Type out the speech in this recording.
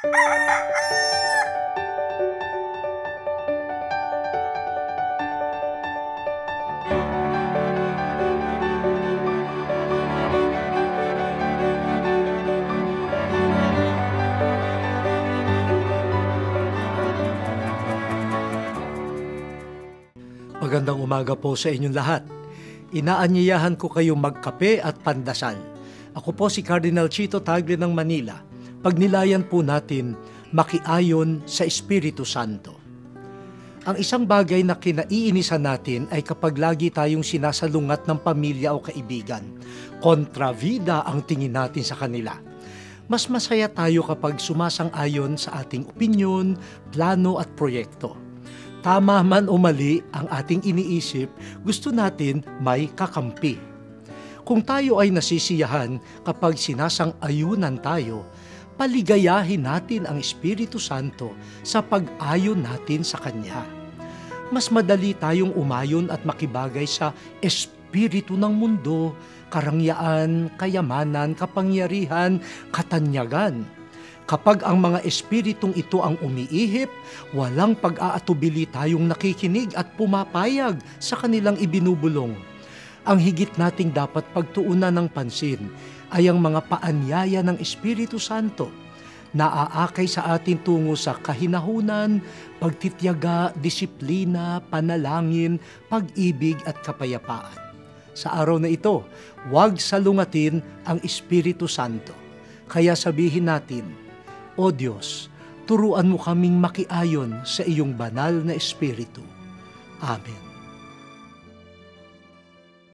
Magandang umaga po sa inyong lahat. Inaanyayahan ko kayong magkape at pandasal. Ako po si Cardinal Chito Tagle ng Manila. Pagnilayan po natin makiayon sa Espiritu Santo. Ang isang bagay na kinaiinisan natin ay kapag lagi tayong sinasalungat ng pamilya o kaibigan. Kontravida ang tingin natin sa kanila. Mas masaya tayo kapag sumasang-ayon sa ating opinyon, plano at proyekto. Tama man o mali ang ating iniisip, gusto natin may kakampi. Kung tayo ay nasisiyahan kapag sinasang-ayunan tayo, paligayahin natin ang Espiritu Santo sa pag-ayon natin sa Kanya. Mas madali tayong umayon at makibagay sa espiritu ng mundo, karangyaan, kayamanan, kapangyarihan, katanyagan. Kapag ang mga espiritong ito ang umiihip, walang pag-aatubili tayong nakikinig at pumapayag sa kanilang ibinubulong. Ang higit nating dapat pagtuunan ng pansin ay ang mga paanyaya ng Espiritu Santo na aakay sa atin tungo sa kahinahunan, pagtityaga, disiplina, panalangin, pag-ibig at kapayapaan. Sa araw na ito, huwag salungatin ang Espiritu Santo. Kaya sabihin natin, O Diyos, turuan mo kaming makiayon sa iyong banal na Espiritu. Amen.